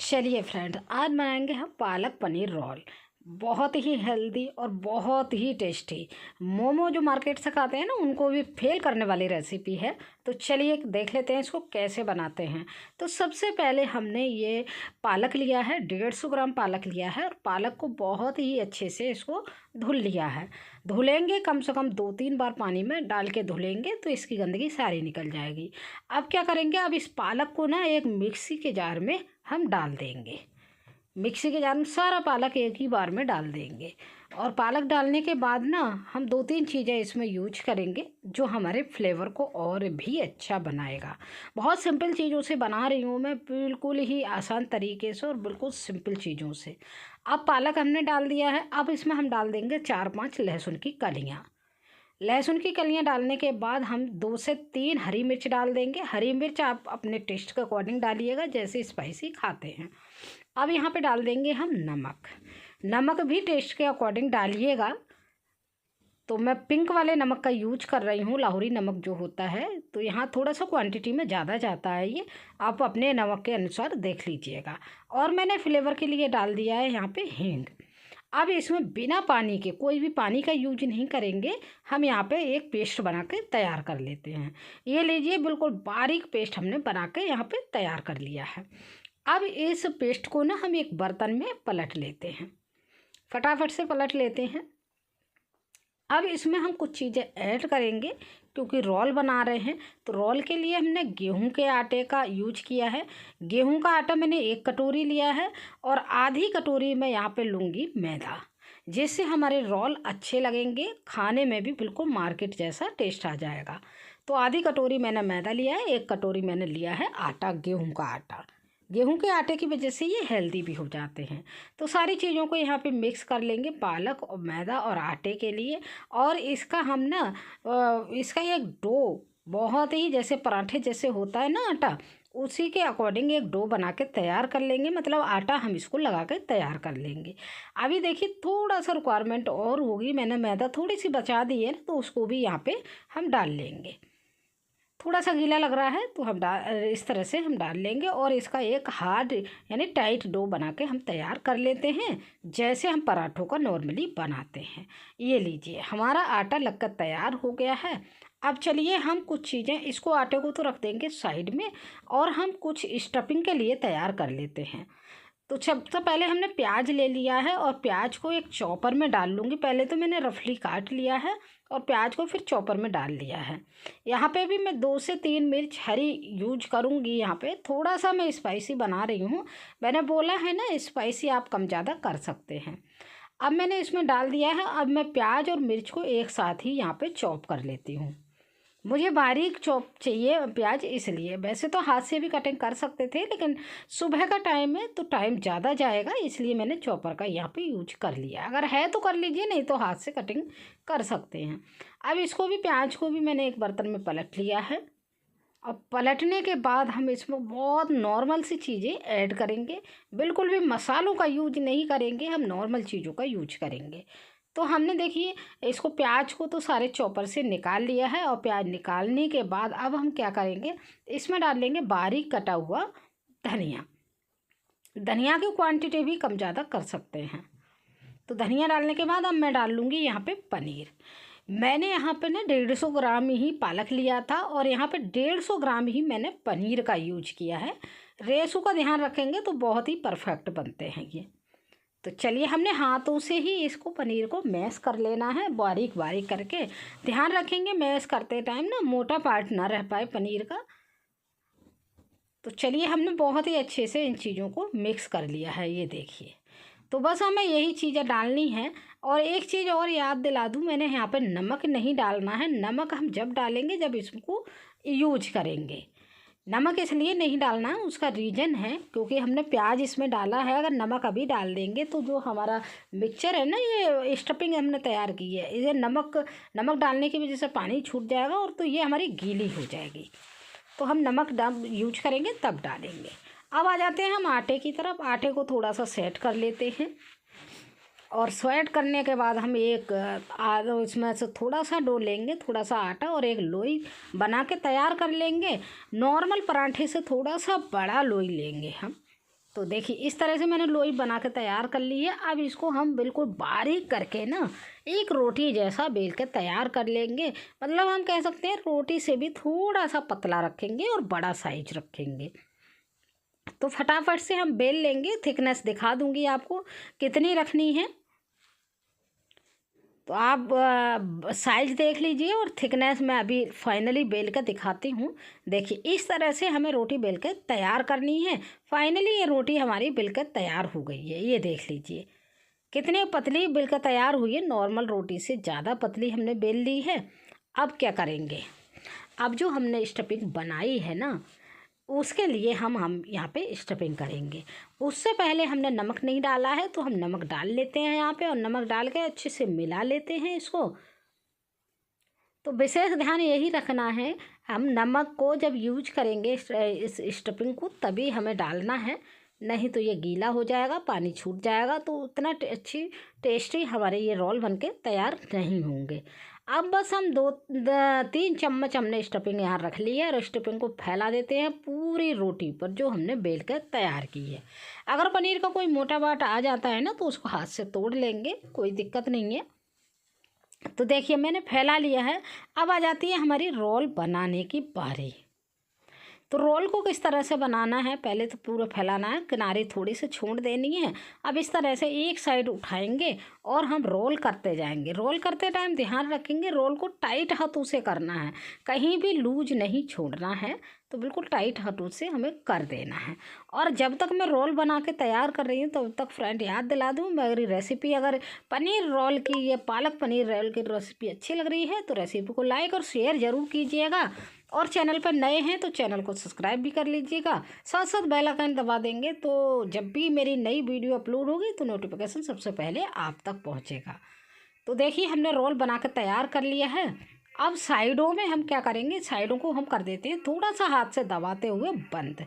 चलिए फ्रेंड, आज बनाएंगे हम पालक पनीर रोल। बहुत ही हेल्दी और बहुत ही टेस्टी। मोमो जो मार्केट से खाते हैं ना, उनको भी फेल करने वाली रेसिपी है। तो चलिए देख लेते हैं इसको कैसे बनाते हैं। तो सबसे पहले हमने ये पालक लिया है, 150 ग्राम पालक लिया है और पालक को बहुत ही अच्छे से इसको धुल लिया है। धुलेंगे कम से कम 2-3 बार पानी में डाल के धुलेंगे तो इसकी गंदगी सारी निकल जाएगी। अब क्या करेंगे, अब इस पालक को ना एक मिक्सी के जार में हम डाल देंगे। मिक्सी के जार में सारा पालक एक ही बार में डाल देंगे। और पालक डालने के बाद ना हम 2-3 चीज़ें इसमें यूज करेंगे जो हमारे फ्लेवर को और भी अच्छा बनाएगा। बहुत सिंपल चीज़ों से बना रही हूँ मैं, बिल्कुल ही आसान तरीके से और बिल्कुल सिंपल चीज़ों से। अब पालक हमने डाल दिया है। अब इसमें हम डाल देंगे 4-5 लहसुन की कलियाँ। लहसुन की कलियां डालने के बाद हम 2 से 3 हरी मिर्च डाल देंगे। हरी मिर्च आप अपने टेस्ट के अकॉर्डिंग डालिएगा, जैसे स्पाइसी खाते हैं। अब यहाँ पे डाल देंगे हम नमक। नमक भी टेस्ट के अकॉर्डिंग डालिएगा। तो मैं पिंक वाले नमक का यूज कर रही हूँ, लाहौरी नमक जो होता है। तो यहाँ थोड़ा सा क्वांटिटी में ज़्यादा जाता है, ये आप अपने नमक के अनुसार देख लीजिएगा। और मैंने फ्लेवर के लिए डाल दिया है यहाँ पे हींग। अब इसमें बिना पानी के, कोई भी पानी का यूज नहीं करेंगे, हम यहाँ पे एक पेस्ट बना के तैयार कर लेते हैं। ये लीजिए, बिल्कुल बारीक पेस्ट हमने बना के यहाँ पे तैयार कर लिया है। अब इस पेस्ट को ना हम एक बर्तन में पलट लेते हैं, फटाफट से पलट लेते हैं। अब इसमें हम कुछ चीज़ें ऐड करेंगे क्योंकि रोल बना रहे हैं। तो रोल के लिए हमने गेहूं के आटे का यूज किया है। गेहूं का आटा मैंने 1 कटोरी लिया है और आधी कटोरी मैं यहाँ पे लूँगी मैदा, जिससे हमारे रोल अच्छे लगेंगे, खाने में भी बिल्कुल मार्केट जैसा टेस्ट आ जाएगा। तो आधी कटोरी मैंने मैदा लिया है, 1 कटोरी मैंने लिया है आटा, गेहूँ का आटा। गेहूं के आटे की वजह से ये हेल्दी भी हो जाते हैं। तो सारी चीज़ों को यहाँ पे मिक्स कर लेंगे, पालक और मैदा और आटे के लिए। और इसका हम ना इसका एक डो, बहुत ही जैसे पराठे जैसे होता है ना आटा, उसी के अकॉर्डिंग एक डो बना के तैयार कर लेंगे। मतलब आटा हम इसको लगा के तैयार कर लेंगे। अभी देखिए थोड़ा सा रिक्वायरमेंट और होगी, मैंने मैदा थोड़ी सी बचा दी है ना, तो उसको भी यहाँ पे हम डाल लेंगे। थोड़ा सा गीला लग रहा है तो हम इस तरह से हम डाल लेंगे और इसका एक हार्ड यानी टाइट डो बना के हम तैयार कर लेते हैं, जैसे हम पराठों का नॉर्मली बनाते हैं। ये लीजिए, हमारा आटा लगकर तैयार हो गया है। अब चलिए हम कुछ चीज़ें, इसको आटे को तो रख देंगे साइड में और हम कुछ स्टफिंग के लिए तैयार कर लेते हैं। तो सबसे पहले हमने प्याज ले लिया है और प्याज को एक चॉपर में डाल लूँगी। पहले तो मैंने रफली काट लिया है और प्याज को फिर चॉपर में डाल लिया है। यहाँ पे भी मैं 2 से 3 मिर्च हरी यूज करूँगी। यहाँ पे थोड़ा सा मैं स्पाइसी बना रही हूँ, मैंने बोला है ना स्पाइसी आप कम ज़्यादा कर सकते हैं। अब मैंने इसमें डाल दिया है। अब मैं प्याज और मिर्च को एक साथ ही यहाँ पे चॉप कर लेती हूँ। मुझे बारीक चॉप चाहिए प्याज, इसलिए। वैसे तो हाथ से भी कटिंग कर सकते थे, लेकिन सुबह का टाइम है तो टाइम ज़्यादा जाएगा, इसलिए मैंने चॉपर का यहाँ पे यूज कर लिया। अगर है तो कर लीजिए, नहीं तो हाथ से कटिंग कर सकते हैं। अब इसको भी, प्याज को भी मैंने एक बर्तन में पलट लिया है। अब पलटने के बाद हम इसमें बहुत नॉर्मल सी चीज़ें ऐड करेंगे, बिल्कुल भी मसालों का यूज नहीं करेंगे, हम नॉर्मल चीज़ों का यूज करेंगे। तो हमने देखिए इसको, प्याज को तो सारे चॉपर से निकाल लिया है और प्याज निकालने के बाद अब हम क्या करेंगे, इसमें डाल लेंगे बारीक कटा हुआ धनिया। धनिया की क्वांटिटी भी कम ज़्यादा कर सकते हैं। तो धनिया डालने के बाद अब मैं डाल लूँगी यहाँ पे पनीर। मैंने यहाँ पे ना 150 ग्राम ही पालक लिया था और यहाँ पे 150 ग्राम ही मैंने पनीर का यूज किया है। रेशो का ध्यान रखेंगे तो बहुत ही परफेक्ट बनते हैं ये। तो चलिए, हमने हाथों से ही इसको, पनीर को मैश कर लेना है बारीक बारीक करके। ध्यान रखेंगे मैश करते टाइम ना मोटा पार्ट ना रह पाए पनीर का। तो चलिए, हमने बहुत ही अच्छे से इन चीज़ों को मिक्स कर लिया है, ये देखिए। तो बस हमें यही चीज़ें डालनी है। और एक चीज़ और याद दिला दूँ, मैंने यहाँ पे नमक नहीं डालना है। नमक हम जब डालेंगे जब इसको यूज करेंगे। नमक इसलिए नहीं डालना, उसका रीज़न है क्योंकि हमने प्याज इसमें डाला है। अगर नमक अभी डाल देंगे तो जो हमारा मिक्सचर है ना, ये स्टफिंग हमने तैयार की है, इसे नमक डालने की वजह से पानी छूट जाएगा और तो ये हमारी गीली हो जाएगी। तो हम नमक यूज करेंगे तब डालेंगे। अब आ जाते हैं हम आटे की तरफ। आटे को थोड़ा सा सेट कर लेते हैं और स्वेट करने के बाद हम एक इसमें से थोड़ा सा डो लेंगे, थोड़ा सा आटा और एक लोई बना के तैयार कर लेंगे। नॉर्मल पराठे से थोड़ा सा बड़ा लोई लेंगे हम। तो देखिए इस तरह से मैंने लोई बना के तैयार कर ली है। अब इसको हम बिल्कुल बारीक करके ना एक रोटी जैसा बेल के तैयार कर लेंगे। मतलब हम कह सकते हैं रोटी से भी थोड़ा सा पतला रखेंगे और बड़ा साइज रखेंगे। तो फटाफट से हम बेल लेंगे। थिकनेस दिखा दूंगी आपको कितनी रखनी है, तो आप साइज देख लीजिए और थिकनेस मैं अभी फाइनली बेल कर दिखाती हूँ। देखिए इस तरह से हमें रोटी बेल कर तैयार करनी है। फाइनली ये रोटी हमारी बेल कर तैयार हो गई है। ये देख लीजिए कितनी पतली बेल कर तैयार हुई है। नॉर्मल रोटी से ज़्यादा पतली हमने बेल ली है। अब क्या करेंगे, अब जो हमने स्टफिंग बनाई है ना, उसके लिए हम यहाँ पे स्टफिंग करेंगे। उससे पहले हमने नमक नहीं डाला है, तो हम नमक डाल लेते हैं यहाँ पे और नमक डाल के अच्छे से मिला लेते हैं इसको। तो विशेष ध्यान यही रखना है, हम नमक को जब यूज करेंगे इस स्टफिंग को तभी हमें डालना है, नहीं तो ये गीला हो जाएगा, पानी छूट जाएगा, तो उतना अच्छी टेस्टी हमारे ये रोल बनके तैयार नहीं होंगे। अब बस हम 2-3 चम्मच हमने स्टफिंग यहाँ रख ली है और स्टफिंग को फैला देते हैं पूरी रोटी पर जो हमने बेल कर तैयार की है। अगर पनीर का कोई मोटा बाट आ जाता है ना तो उसको हाथ से तोड़ लेंगे, कोई दिक्कत नहीं है। तो देखिए मैंने फैला लिया है। अब आ जाती है हमारी रोल बनाने की बारी। तो रोल को किस तरह से बनाना है, पहले तो पूरा फैलाना है, किनारे थोड़ी सी छोड़ देनी है। अब इस तरह से एक साइड उठाएंगे और हम रोल करते जाएंगे। रोल करते टाइम ध्यान रखेंगे रोल को टाइट हाथों से करना है, कहीं भी लूज नहीं छोड़ना है। तो बिल्कुल टाइट हाथों से हमें कर देना है। और जब तक मैं रोल बना के तैयार कर रही हूँ तब तक फ्रेंड याद दिला दूँ मेरी रेसिपी, अगर पनीर रोल की या पालक पनीर रोल की रेसिपी अच्छी लग रही है तो रेसिपी को लाइक और शेयर ज़रूर कीजिएगा। और चैनल पर नए हैं तो चैनल को सब्सक्राइब भी कर लीजिएगा, साथ साथ बेल आइकन दबा देंगे तो जब भी मेरी नई वीडियो अपलोड होगी तो नोटिफिकेशन सबसे पहले आप तक पहुंचेगा। तो देखिए हमने रोल बना कर तैयार कर लिया है। अब साइडों में हम क्या करेंगे, साइडों को हम कर देते हैं थोड़ा सा हाथ से दबाते हुए बंद।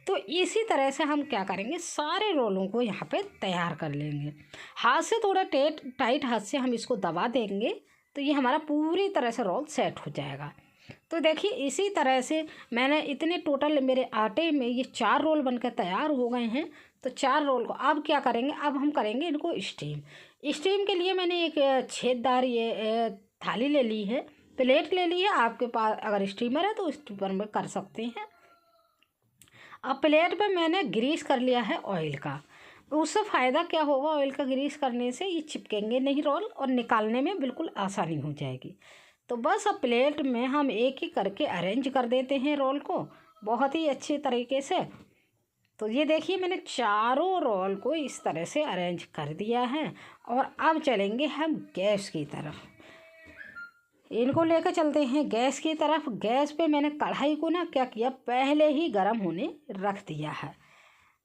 तो इसी तरह से हम क्या करेंगे, सारे रोलों को यहाँ पे तैयार कर लेंगे। हाथ से थोड़ा टाइट हाथ से हम इसको दबा देंगे तो ये हमारा पूरी तरह से रोल सेट हो जाएगा। तो देखिए इसी तरह से मैंने इतने टोटल मेरे आटे में ये 4 रोल बनकर तैयार हो गए हैं। तो 4 रोल को अब क्या करेंगे, अब हम करेंगे इनको स्टीम। स्टीम के लिए मैंने एक छेददार ये थाली ले ली है, प्लेट ले ली है। आपके पास अगर स्टीमर है तो स्टीमर में कर सकते हैं। अब प्लेट पे मैंने ग्रीस कर लिया है ऑयल का। उससे फ़ायदा क्या होगा, ऑयल का ग्रीस करने से ये चिपकेंगे नहीं रोल और निकालने में बिल्कुल आसानी हो जाएगी। तो बस अब प्लेट में हम एक ही करके अरेंज कर देते हैं रोल को बहुत ही अच्छे तरीके से। तो ये देखिए मैंने चारों रोल को इस तरह से अरेंज कर दिया है। और अब चलेंगे हम गैस की तरफ, इनको लेकर चलते हैं गैस की तरफ। गैस पे मैंने कढ़ाई को ना क्या किया, पहले ही गर्म होने रख दिया है।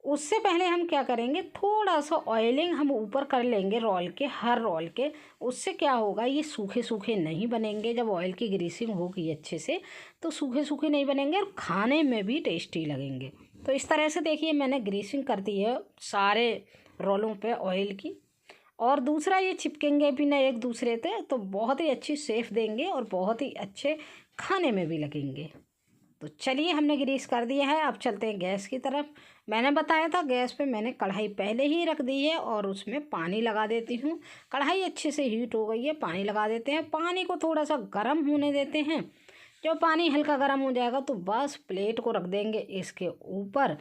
उससे पहले हम क्या करेंगे, थोड़ा सा ऑयलिंग हम ऊपर कर लेंगे रोल के, हर रोल के। उससे क्या होगा, ये सूखे सूखे नहीं बनेंगे। जब ऑयल की ग्रीसिंग होगी अच्छे से तो सूखे सूखे नहीं बनेंगे और खाने में भी टेस्टी लगेंगे। तो इस तरह से देखिए मैंने ग्रीसिंग कर दी है सारे रोलों पे ऑयल की। और दूसरा ये चिपकेंगे भी ना एक दूसरे पे, तो बहुत ही अच्छी शेप देंगे और बहुत ही अच्छे खाने में भी लगेंगे। तो चलिए हमने ग्रीस कर दिया है, अब चलते हैं गैस की तरफ। मैंने बताया था गैस पे मैंने कढ़ाई पहले ही रख दी है और उसमें पानी लगा देती हूँ। कढ़ाई अच्छे से हीट हो गई है, पानी लगा देते हैं। पानी को थोड़ा सा गर्म होने देते हैं। जब पानी हल्का गर्म हो जाएगा तो बस प्लेट को रख देंगे इसके ऊपर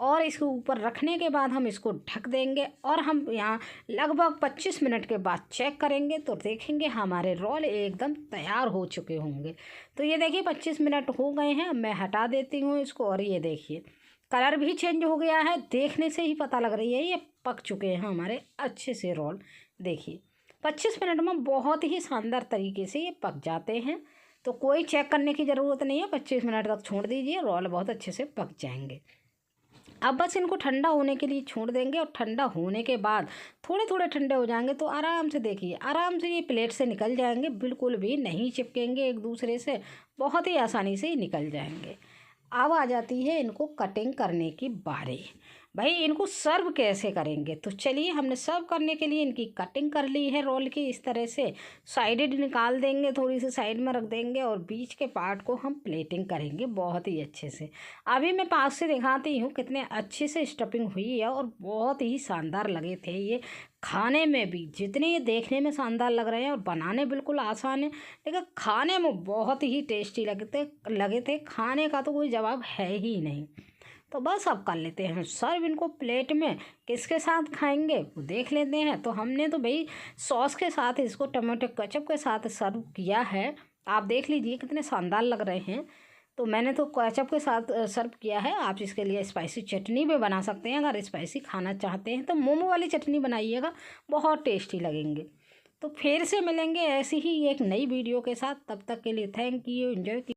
और इसके ऊपर रखने के बाद हम इसको ढक देंगे। और हम यहाँ लगभग 25 मिनट के बाद चेक करेंगे तो देखेंगे हमारे रोल एकदम तैयार हो चुके होंगे। तो ये देखिए 25 मिनट हो गए हैं, मैं हटा देती हूँ इसको। और ये देखिए कलर भी चेंज हो गया है, देखने से ही पता लग रही है ये पक चुके हैं हमारे अच्छे से रोल। देखिए 25 मिनट में बहुत ही शानदार तरीके से ये पक जाते हैं। तो कोई चेक करने की ज़रूरत नहीं है, 25 मिनट तक छोड़ दीजिए, रोल बहुत अच्छे से पक जाएंगे। अब बस इनको ठंडा होने के लिए छोड़ देंगे और ठंडा होने के बाद थोड़े थोड़े ठंडे हो जाएंगे तो आराम से देखिए आराम से ये प्लेट से निकल जाएंगे, बिल्कुल भी नहीं चिपकेंगे एक दूसरे से, बहुत ही आसानी से ही निकल जाएंगे। अब आ जाती है इनको कटिंग करने की बारी। भाई इनको सर्व कैसे करेंगे। तो चलिए हमने सर्व करने के लिए इनकी कटिंग कर ली है रोल की। इस तरह से साइडेड निकाल देंगे, थोड़ी सी साइड में रख देंगे और बीच के पार्ट को हम प्लेटिंग करेंगे बहुत ही अच्छे से। अभी मैं पास से दिखाती हूँ कितने अच्छे से स्टफिंग हुई है और बहुत ही शानदार लगे थे ये खाने में भी। जितने ये देखने में शानदार लग रहे हैं और बनाने बिल्कुल आसान है, लेकिन खाने में बहुत ही टेस्टी लगे थे। खाने का तो कोई जवाब है ही नहीं। तो बस अब कर लेते हैं सर्व इनको प्लेट में। किसके साथ खाएंगे वो देख लेते हैं। तो हमने तो भाई सॉस के साथ इसको टमाटो केचप के साथ सर्व किया है। आप देख लीजिए कितने शानदार लग रहे हैं। तो मैंने तो केचप के साथ सर्व किया है। आप इसके लिए स्पाइसी चटनी भी बना सकते हैं। अगर स्पाइसी खाना चाहते हैं तो मोमो वाली चटनी बनाइएगा, बहुत टेस्टी लगेंगे। तो फिर से मिलेंगे ऐसी ही एक नई वीडियो के साथ। तब तक के लिए थैंक यू। एंजॉय।